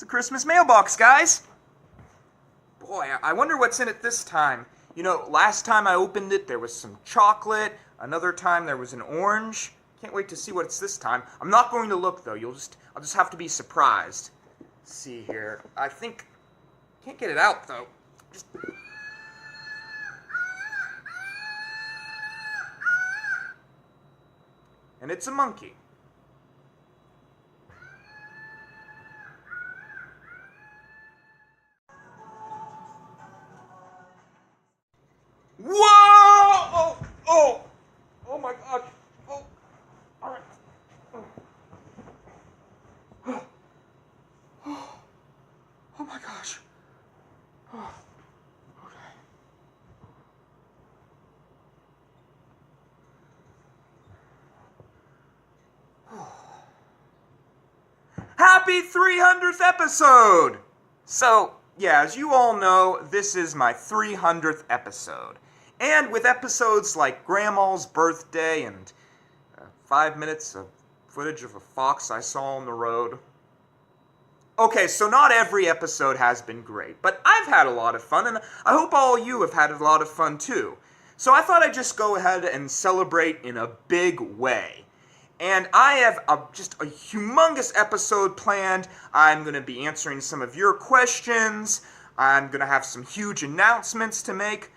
It's a Christmas mailbox, guys. Boy, I wonder what's in it this time. You know, last time I opened it, there was some chocolate. Another time, there was an orange. Can't wait to see what it's this time. I'm not going to look, though. I'll just have to be surprised. Let's see here. I think... Can't get it out, though. Just... And it's a monkey. Whoa! Oh my God! Oh, all right. Oh my gosh! Okay. Happy 300th episode! So, yeah, as you all know, this is my 300th episode. And with episodes like Grandma's birthday and 5 minutes of footage of a fox I saw on the road. Okay, so not every episode has been great, but I've had a lot of fun, and I hope all you have had a lot of fun too. So I thought I'd just go ahead and celebrate in a big way. And I have just a humongous episode planned. I'm going to be answering some of your questions. I'm going to have some huge announcements to make.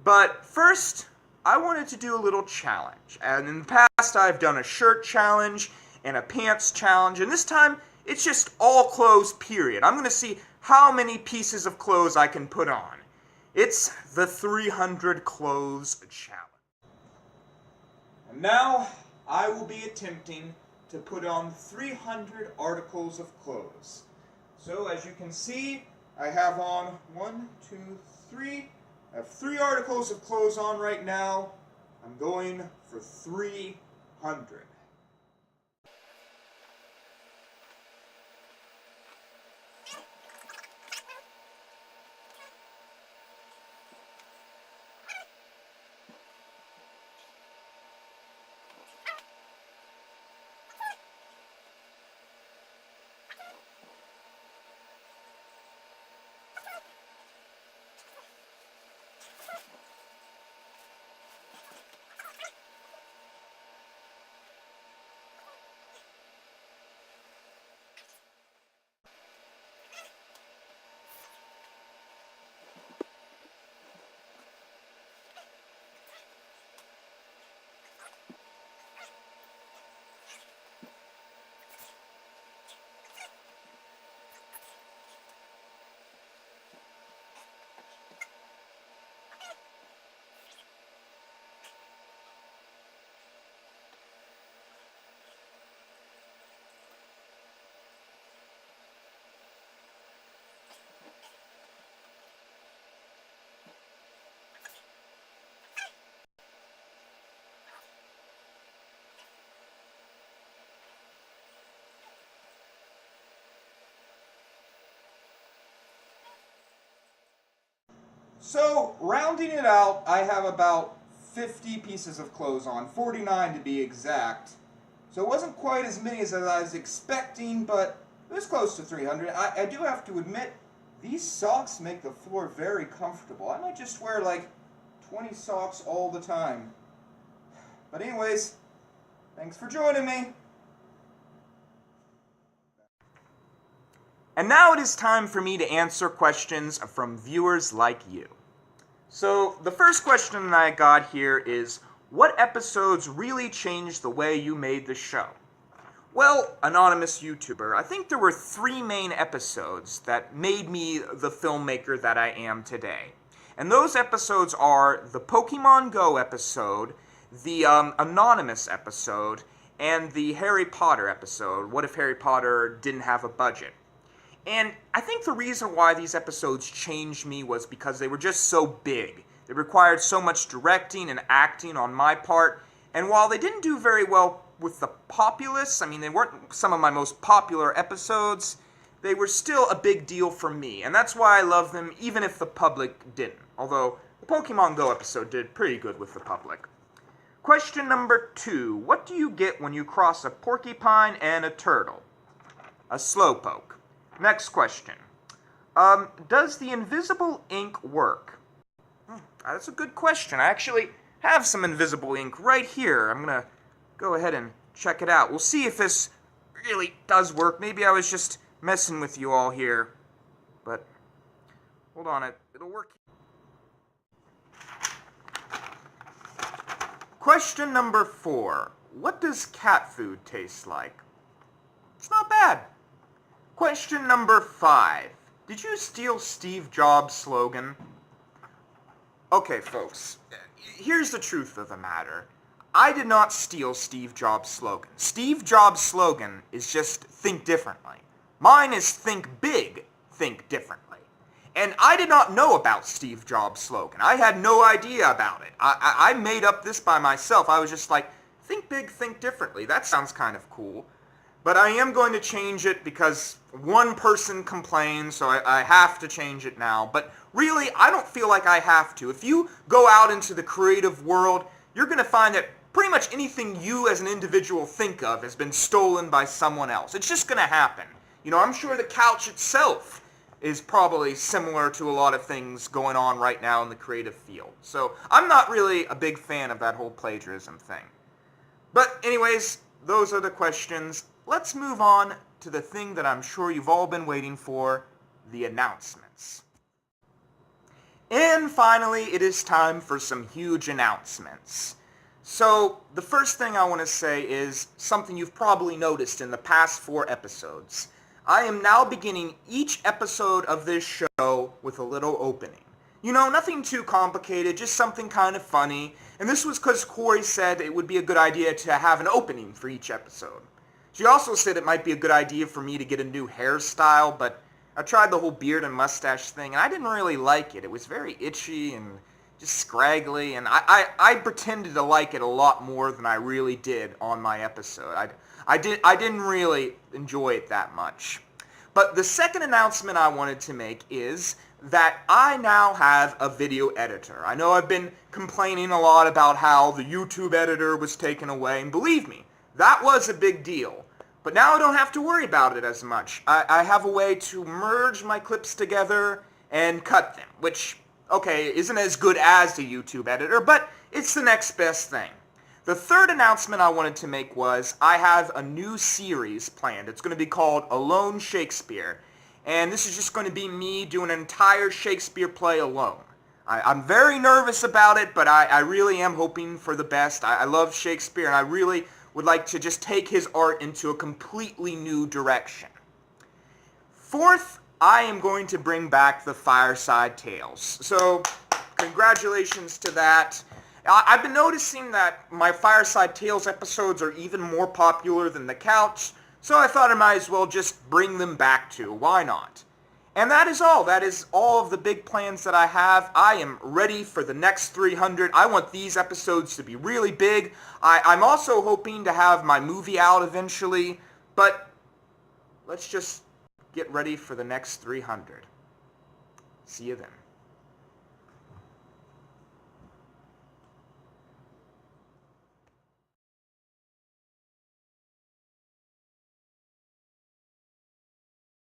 But first, I wanted to do a little challenge. And in the past, I've done a shirt challenge and a pants challenge. And this time, it's just all clothes, period. I'm going to see how many pieces of clothes I can put on. It's the 300 Clothes Challenge. And now, I will be attempting to put on 300 articles of clothes. So, as you can see, I have on 1, 2, 3. I have 3 articles of clothes on right now. I'm going for 300. So, rounding it out, I have about 50 pieces of clothes on, 49 to be exact. So it wasn't quite as many as I was expecting, but it was close to 300. I do have to admit, these socks make the floor very comfortable. I might just wear like 20 socks all the time. But anyways, thanks for joining me. And now it is time for me to answer questions from viewers like you. So, the first question I got here is, what episodes really changed the way you made the show? Well, anonymous YouTuber, I think there were 3 main episodes that made me the filmmaker that I am today. And those episodes are the Pokemon Go episode, the anonymous episode, and the Harry Potter episode, What If Harry Potter Didn't Have a Budget? And I think the reason why these episodes changed me was because they were just so big. They required so much directing and acting on my part, and while they didn't do very well with the populace, I mean, they weren't some of my most popular episodes, they were still a big deal for me, and that's why I love them even if the public didn't. Although, the Pokemon Go episode did pretty good with the public. Question number 2. What do you get when you cross a porcupine and a turtle? A slowpoke. Next question. Does the invisible ink work? That's a good question. I actually have some invisible ink right here. I'm gonna go ahead and check it out. We'll see if this really does work. Maybe I was just messing with you all here. But, hold on, it'll work. Question number 4. What does cat food taste like? It's not bad. Question number 5. Did you steal Steve Jobs' slogan? Okay, folks, here's the truth of the matter. I did not steal Steve Jobs' slogan. Steve Jobs' slogan is just think differently. Mine is think big, think differently. And I did not know about Steve Jobs' slogan. I had no idea about it. I made up this by myself. I was just like, think big, think differently. That sounds kind of cool. But I am going to change it because one person complained, so I have to change it now. But really, I don't feel like I have to. If you go out into the creative world, you're going to find that pretty much anything you as an individual think of has been stolen by someone else. It's just going to happen. You know, I'm sure the couch itself is probably similar to a lot of things going on right now in the creative field. So I'm not really a big fan of that whole plagiarism thing. But anyways, those are the questions. Let's move on to the thing that I'm sure you've all been waiting for, the announcements. And finally, it is time for some huge announcements. So, the first thing I want to say is something you've probably noticed in the past 4 episodes. I am now beginning each episode of this show with a little opening. You know, nothing too complicated, just something kind of funny. And this was because Corey said it would be a good idea to have an opening for each episode. She also said it might be a good idea for me to get a new hairstyle, but I tried the whole beard and mustache thing, and I didn't really like it. It was very itchy and just scraggly, and I pretended to like it a lot more than I really did on my episode. I didn't really enjoy it that much. But the second announcement I wanted to make is that I now have a video editor. I know I've been complaining a lot about how the YouTube editor was taken away, and believe me, that was a big deal. But now I don't have to worry about it as much. I have a way to merge my clips together and cut them, which, okay, isn't as good as the YouTube editor, but it's the next best thing. The third announcement I wanted to make was I have a new series planned. It's going to be called Alone Shakespeare. And this is just going to be me doing an entire Shakespeare play alone. I'm very nervous about it, but I really am hoping for the best. I love Shakespeare, and I really would like to just take his art into a completely new direction. Fourth, I am going to bring back the Fireside Tales. So, congratulations to that. I've been noticing that my Fireside Tales episodes are even more popular than the couch, so I thought I might as well just bring them back too. Why not? And that is all. That is all of the big plans that I have. I am ready for the next 300. I want these episodes to be really big. I'm also hoping to have my movie out eventually, but let's just get ready for the next 300. See you then.